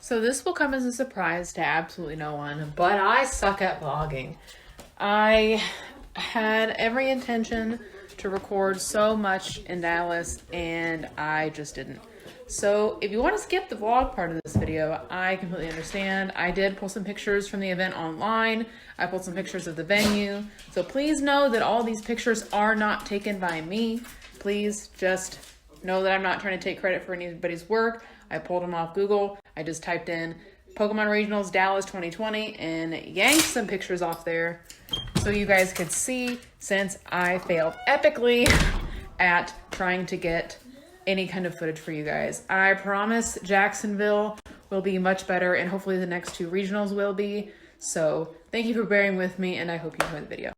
So this will come as a surprise to absolutely no one, but I suck at vlogging. I had every intention to record so much in Dallas and I just didn't. So if you want to skip the vlog part of this video, I completely understand. I did pull some pictures from the event online. I pulled some pictures of the venue. So please know that all these pictures are not taken by me. Please just know that I'm not trying to take credit for anybody's work. I pulled them off Google. I just typed in Pokemon Regionals Dallas 2020 and yanked some pictures off there so you guys could see, since I failed epically at trying to get any kind of footage for you guys. I promise Jacksonville will be much better and hopefully the next two regionals will be. So thank you for bearing with me and I hope you enjoy the video.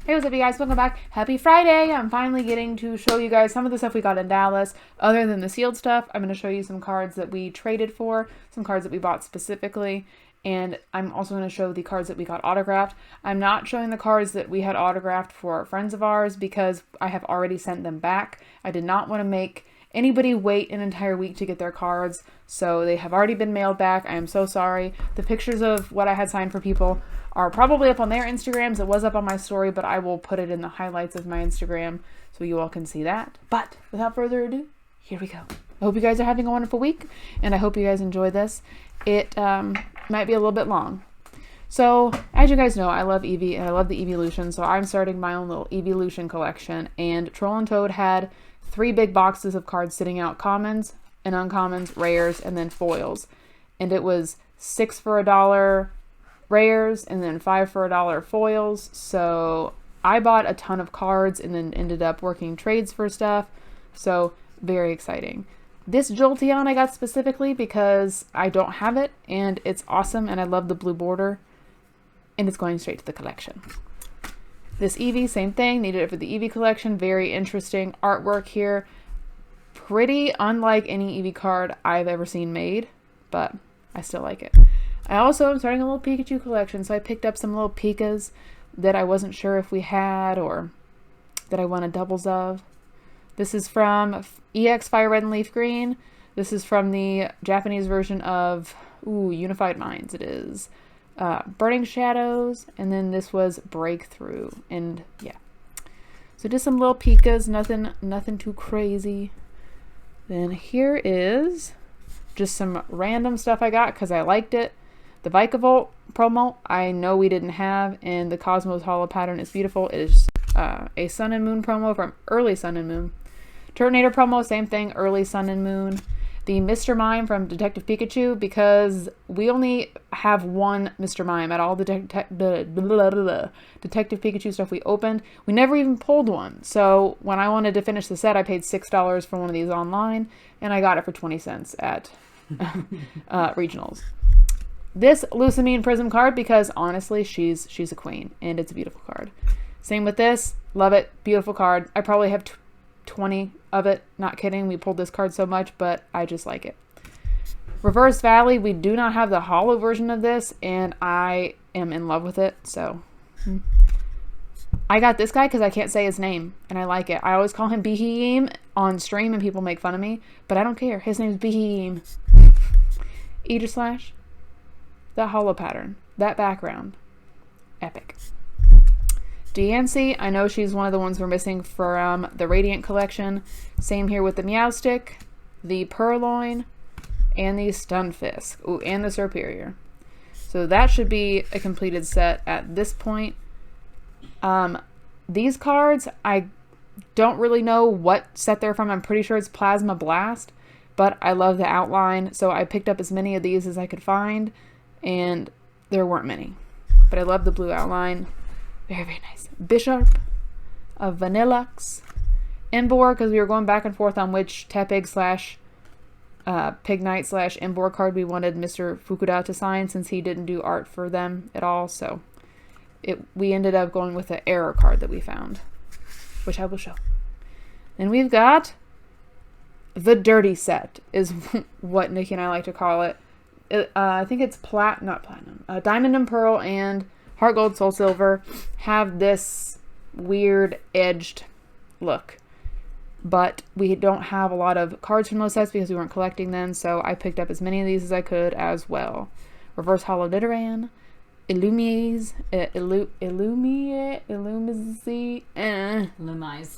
Hey, what's up you guys? Welcome back. Happy Friday. I'm finally getting to show you guys some of the stuff we got in Dallas. Other than the sealed stuff, I'm going to show you some cards that we traded for, some cards that we bought specifically, and I'm also going to show the cards that we got autographed. I'm not showing the cards that we had autographed for friends of ours because I have already sent them back. I did not want to make anybody wait an entire week to get their cards, so they have already been mailed back. I am so sorry. The pictures of what I had signed for people are probably up on their Instagrams. It was up on my story, but I will put it in the highlights of my Instagram so you all can see that. But without further ado, here we go. I hope you guys are having a wonderful week, and I hope you guys enjoy this. It might be a little bit long. So, as you guys know, I love Eevee, and I love the Eeveelution, so I'm starting my own little Eeveelution collection, and Troll and Toad had 3 big boxes of cards sitting out, commons and uncommons, rares, and then foils. And it was 6 for $1 rares and then 5 for $1 foils. So I bought a ton of cards and then ended up working trades for stuff. So very exciting. This Jolteon I got specifically because I don't have it and it's awesome and I love the blue border and it's going straight to the collection. This Eevee, same thing, needed it for the Eevee collection. Very interesting artwork here. Pretty unlike any Eevee card I've ever seen made, but I still like it. I also am starting a little Pikachu collection, so I picked up some little Pikas that I wasn't sure if we had or that I wanted doubles of. This is from EX Fire Red and Leaf Green. This is from the Japanese version of Unified Minds. It is Burning Shadows, and then this was Breakthrough, and yeah. So just some little Pikas, nothing too crazy. Then here is just some random stuff I got because I liked it. The Vikavolt promo, I know we didn't have, and the Cosmos Hollow pattern is beautiful. It is a Sun and Moon promo from early Sun and Moon. Turtonator promo, same thing, early Sun and Moon. The Mr. Mime from Detective Pikachu, because we only have one Mr. Mime at all the Detective Pikachu stuff we opened. We never even pulled one. So when I wanted to finish the set, I paid $6 for one of these online, and I got it for 20 cents at regionals. This Lusamine Prism card, because honestly, she's a queen, and it's a beautiful card. Same with this. Love it. Beautiful card. I probably have 20 of it. Not kidding. We pulled this card so much, but I just like it. Reverse Valley. We do not have the hollow version of this, and I am in love with it. So I got this guy because I can't say his name, and I like it. I always call him Beheem on stream, and people make fun of me, but I don't care. His name is Beheem. Aegislash. That hollow pattern. That background. Epic. Diancie, I know she's one of the ones we're missing from the Radiant collection. Same here with the Meowstic, the Purloin, and the Stunfisk. Ooh, and the Serperior. So that should be a completed set at this point. These cards, I don't really know what set they're from. I'm pretty sure it's Plasma Blast, but I love the outline, so I picked up as many of these as I could find, and there weren't many. But I love the blue outline. Very, very nice. Bisharp, a Vanillux, Emboar, because we were going back and forth on which Tepig slash Pignite slash Emboar card we wanted Mr. Fukuda to sign, since he didn't do art for them at all. So we ended up going with the error card that we found, which I will show. Then we've got the Dirty Set, is what Nikki and I like to call it. I think it's not platinum. Diamond and Pearl and Heart Gold, Soul Silver have this weird edged look, but we don't have a lot of cards from those sets because we weren't collecting them, so I picked up as many of these as I could as well. Reverse Hollow Nidoran, Illumise, Illumise,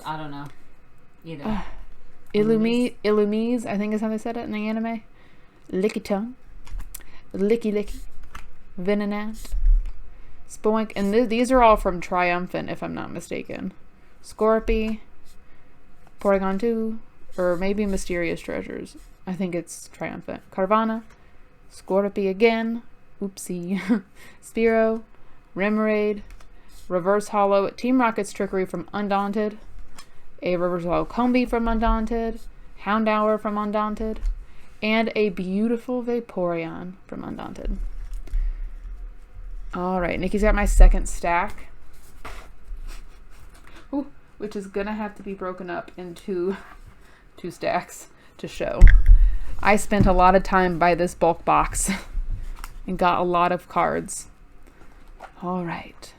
I don't know. Either. Illumise, I think is how they said it in the anime. Lickitung, Licky, Venonat, Spoink, and these are all from Triumphant, if I'm not mistaken. Scorpy, Porygon 2, or maybe Mysterious Treasures. I think it's Triumphant. Carvana, Scorpy again, oopsie, Spearow, Remoraid, Reverse Hollow, Team Rocket's Trickery from Undaunted, a Reverse Hollow Combi from Undaunted, Houndour from Undaunted, and a beautiful Vaporeon from Undaunted. Alright, Nikki's got my second stack. Ooh, which is gonna have to be broken up into two stacks to show. I spent a lot of time by this bulk box and got a lot of cards. Alright.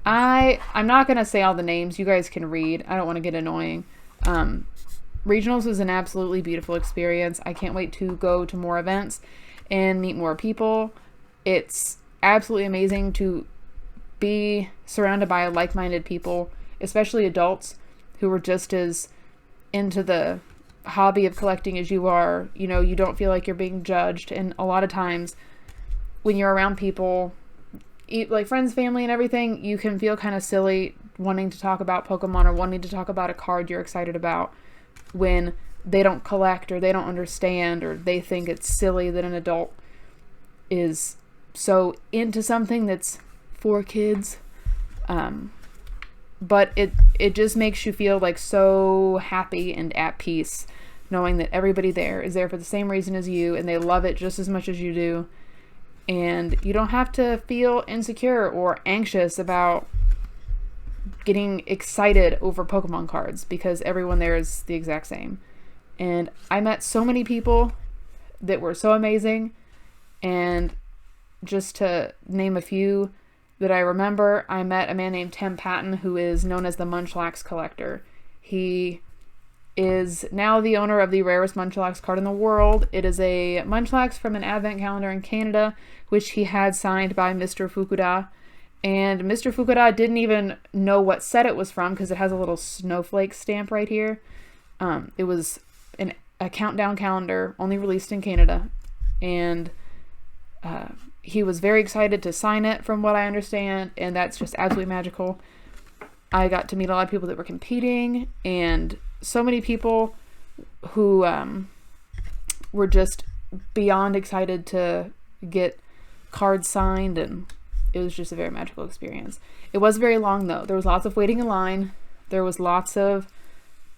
I'm not gonna say all the names. You guys can read. I don't want to get annoying. Regionals was an absolutely beautiful experience. I can't wait to go to more events and meet more people. It's absolutely amazing to be surrounded by like-minded people, especially adults who are just as into the hobby of collecting as you are. You know, you don't feel like you're being judged, and a lot of times when you're around people, like friends, family, and everything, you can feel kind of silly wanting to talk about Pokemon or wanting to talk about a card you're excited about when they don't collect or they don't understand or they think it's silly that an adult is so into something that's for kids. But it just makes you feel like so happy and at peace knowing that everybody there is there for the same reason as you and they love it just as much as you do. And you don't have to feel insecure or anxious about getting excited over Pokemon cards because everyone there is the exact same. And I met so many people that were so amazing. And just to name a few that I remember, I met a man named Tim Patton who is known as the Munchlax Collector. He is now the owner of the rarest Munchlax card in the world. It is a Munchlax from an advent calendar in Canada, which he had signed by Mr. Fukuda. And Mr. Fukuda didn't even know what set it was from because it has a little snowflake stamp right here. It was a countdown calendar only released in Canada, and he was very excited to sign it from what I understand, and that's just absolutely magical. I got to meet a lot of people that were competing, and so many people who were just beyond excited to get cards signed, and it was just a very magical experience. It was very long though. There was lots of waiting in line. There was lots of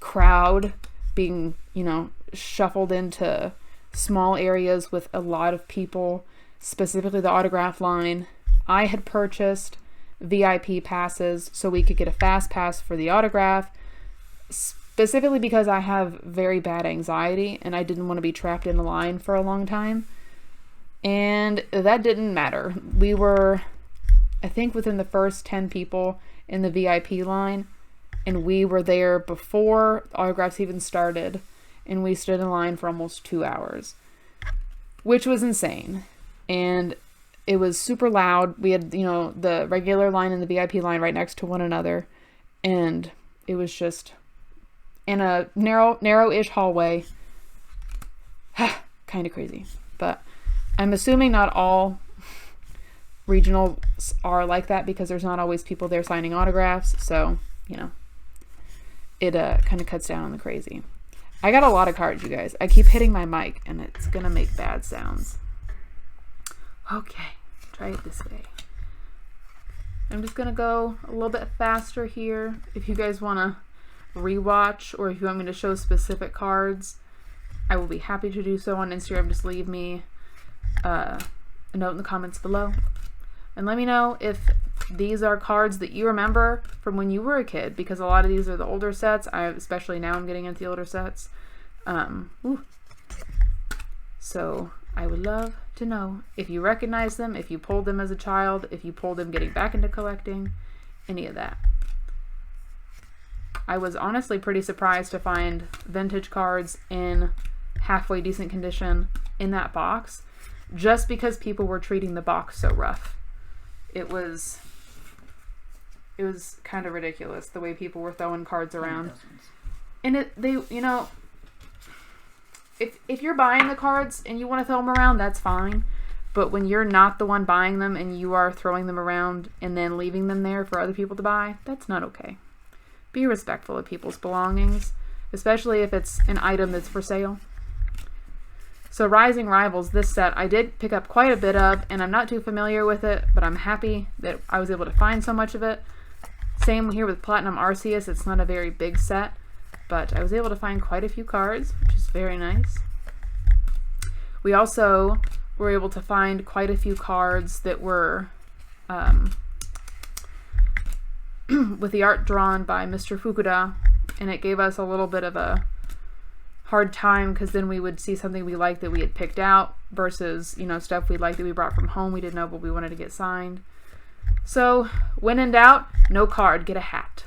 crowd being, you know, shuffled into small areas with a lot of people, specifically the autograph line. I had purchased VIP passes so we could get a fast pass for the autograph, specifically because I have very bad anxiety and I didn't want to be trapped in a line for a long time. And that didn't matter. We were, I think, within the first 10 people in the VIP line, and we were there before the autographs even started, and we stood in line for almost 2 hours, which was insane. And it was super loud. We had, you know, the regular line and the VIP line right next to one another, and it was just in a narrow-ish hallway. Kind of crazy. But I'm assuming not all regionals are like that because there's not always people there signing autographs. So, you know, it kind of cuts down on the crazy. I got a lot of cards, you guys. I keep hitting my mic and it's going to make bad sounds. Okay, try it this way. I'm just going to go a little bit faster here. If you guys want to rewatch, or if you want me to show specific cards, I will be happy to do so on Instagram. Just leave me a note in the comments below and let me know if these are cards that you remember from when you were a kid, because a lot of these are the older sets. Especially now I'm getting into the older sets. So I would love to know if you recognize them, if you pulled them as a child, if you pulled them getting back into collecting, any of that. I was honestly pretty surprised to find vintage cards in halfway decent condition in that box, just because people were treating the box so rough. It was kind of ridiculous the way people were throwing cards around. And you know, if you're buying the cards and you want to throw them around, that's fine. But when you're not the one buying them and you are throwing them around and then leaving them there for other people to buy, that's not okay. Be respectful of people's belongings, especially if it's an item that's for sale. So Rising Rivals, this set, I did pick up quite a bit of, and I'm not too familiar with it, but I'm happy that I was able to find so much of it. Same here with Platinum Arceus. It's not a very big set, but I was able to find quite a few cards, which is very nice. We also were able to find quite a few cards that were with the art drawn by Mr. Fukuda, and it gave us a little bit of a hard time because then we would see something we liked that we had picked out versus, you know, stuff we liked that we brought from home we didn't know but we wanted to get signed. So when in doubt, no card, get a hat.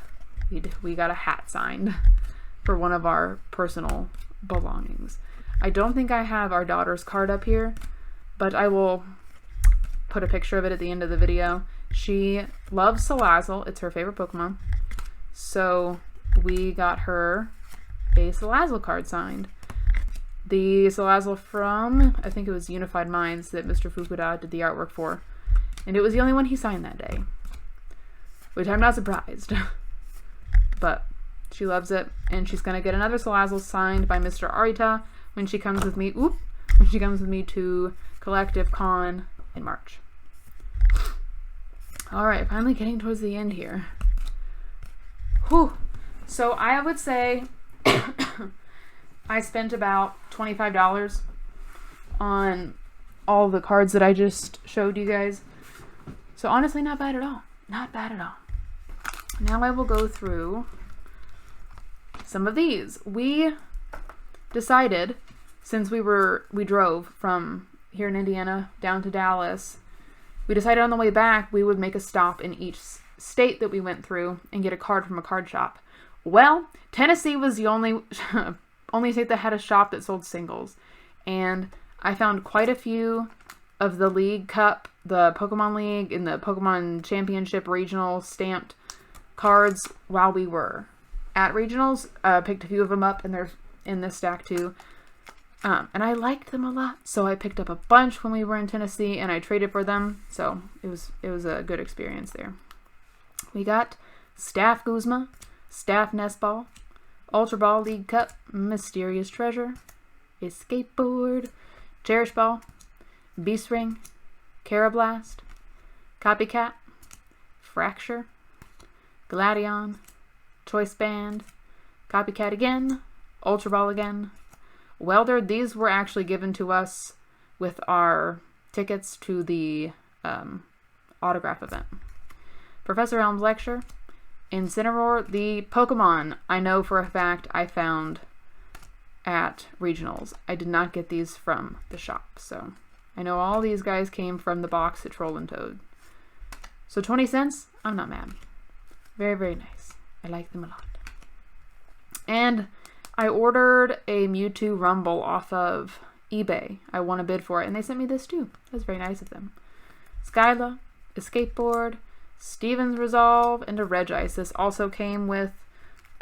We got a hat signed for one of our personal belongings. I don't think I have our daughter's card up here, but I will put a picture of it at the end of the video. She loves Salazzle. It's her favorite Pokemon. So we got her a Salazzle card signed. The Salazzle from, I think it was Unified Minds that Mr. Fukuda did the artwork for. And it was the only one he signed that day, which I'm not surprised. But she loves it, and she's going to get another Salazzle signed by Mr. Arita when she comes with me. When she comes with me to Collective Con in March. Alright, finally getting towards the end here. Whew. So I would say I spent about $25 on all the cards that I just showed you guys. So honestly, not bad at all. Not bad at all. Now I will go through some of these. We decided, since we drove from here in Indiana down to Dallas, we decided on the way back we would make a stop in each state that we went through and get a card from a card shop. Well, Tennessee was the only state that had a shop that sold singles, and I found quite a few of the League Cup, the Pokemon League, and the Pokemon Championship regional stamped cards while we were at regionals. Picked a few of them up, and they're in this stack too. And I liked them a lot, so I picked up a bunch when we were in Tennessee, and I traded for them. So it was a good experience there. We got Staff Guzma, Staff Nest Ball, Ultra Ball League Cup, Mysterious Treasure, Escape Board, Cherish Ball, Beast Ring, Carablast, Copycat, Fracture, Gladion, Choice Band, Copycat again, Ultra Ball again, Welder. These were actually given to us with our tickets to the autograph event. Professor Elm's Lecture, Incineroar, the Pokemon I know for a fact I found at regionals. I did not get these from the shop, so I know all these guys came from the box at Troll and Toad. So 20 cents, I'm not mad. Very, very nice. I like them a lot. And I ordered a Mewtwo Rumble off of eBay. I won a bid for it, and they sent me this too. That was very nice of them. Skyla, Escape Board, Steven's Resolve, and a Regice. This also came with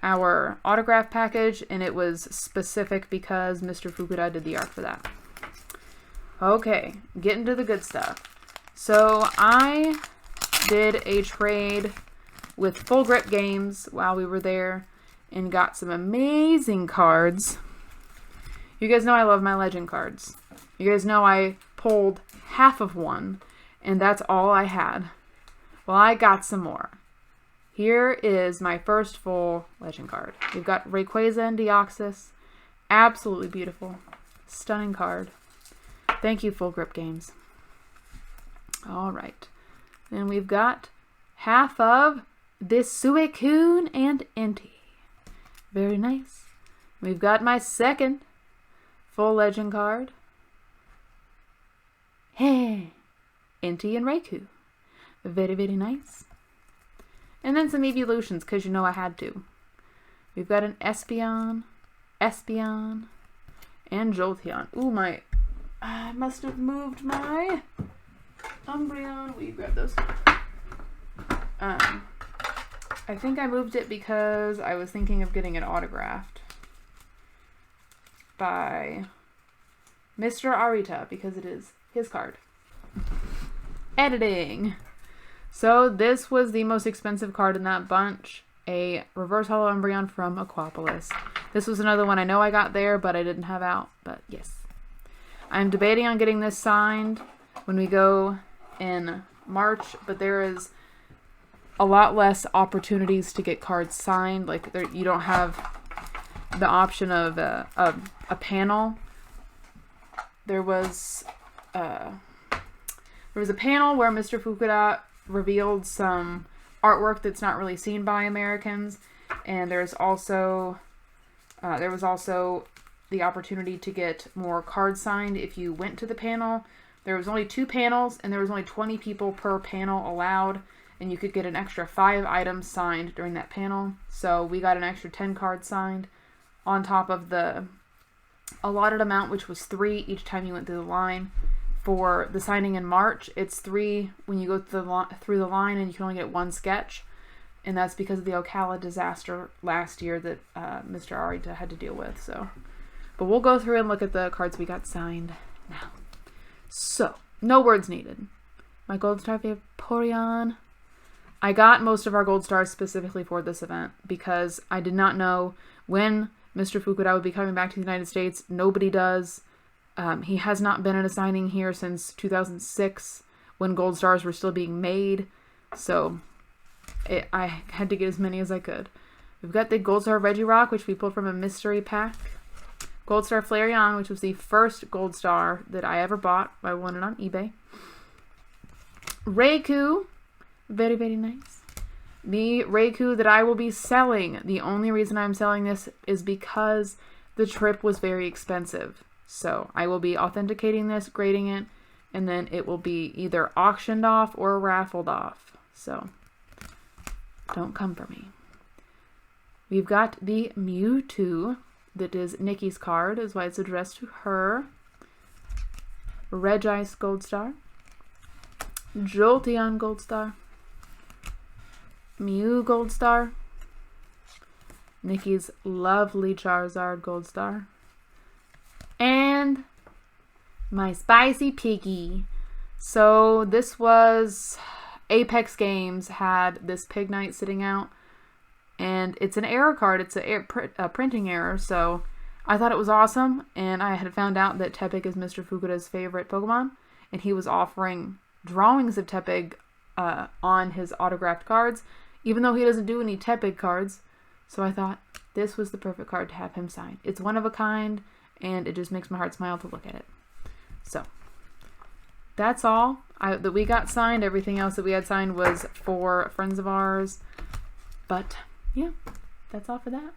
our autograph package, and it was specific because Mr. Fukuda did the art for that. Okay, getting to the good stuff. So I did a trade with Full Grip Games while we were there and got some amazing cards. You guys know I love my legend cards. You guys know I pulled half of one, and that's all I had. Well, I got some more. Here is my first full legend card. We've got Rayquaza and Deoxys. Absolutely beautiful. Stunning card. Thank you, Full Grip Games. All right. Then we've got half of this Suicune and Entei. Very nice. We've got my second full legend card. Hey, Entei and Raikou. Very, very nice. And then some evolutions, because you know I had to. We've got an Espeon, and Jolteon. Ooh, I must have moved my Umbreon. Will you grab those? I think I moved it because I was thinking of getting it autographed by Mr. Arita, because it is his card. Editing. So this was the most expensive card in that bunch. A Reverse Holo Umbreon from Aquapolis. This was another one I know I got there, but I didn't have out. But yes. I'm debating on getting this signed when we go in March, but there is a lot less opportunities to get cards signed. Like, you don't have the option of a panel. There was a panel where Mr. Fukuda revealed some artwork that's not really seen by Americans, and there was also the opportunity to get more cards signed if you went to the panel. There was only 2 panels, and there was only 20 people per panel allowed, and you could get an extra 5 items signed during that panel. So we got an extra 10 cards signed on top of the allotted amount, which was 3 each time you went through the line. For the signing in March, it's 3 when you go through the line, and you can only get 1 sketch. And that's because of the Ocala disaster last year that Mr. Arita had to deal with. So, but we'll go through and look at the cards we got signed now. So, no words needed. My Gold Star Vaporeon. I got most of our Gold Stars specifically for this event because I did not know when Mr. Fukuda would be coming back to the United States. Nobody does. He has not been at a signing here since 2006 when Gold Stars were still being made. So I had to get as many as I could. We've got the Gold Star Regirock, which we pulled from a mystery pack. Gold Star Flareon, which was the first Gold Star that I ever bought. I won it on eBay. Raikou. Very, very nice. The Raikou that I will be selling. The only reason I'm selling this is because the trip was very expensive. So I will be authenticating this, grading it, and then it will be either auctioned off or raffled off. So don't come for me. We've got the Mewtwo. That is Nikki's card, is why it's addressed to her. Regice Gold Star. Jolteon Gold Star. Mew Gold Star. Nikki's lovely Charizard Gold Star. And my Spicy Piggy. So this was... Apex Games had this Pig Knight sitting out. And it's an error card. It's a printing error. So I thought it was awesome. And I had found out that Tepig is Mr. Fukuda's favorite Pokemon. And he was offering drawings of Tepig on his autographed cards. Even though he doesn't do any Tepig cards. So I thought this was the perfect card to have him sign. It's one of a kind. And it just makes my heart smile to look at it. So that's all that we got signed. Everything else that we had signed was for friends of ours. But yeah, that's all for that.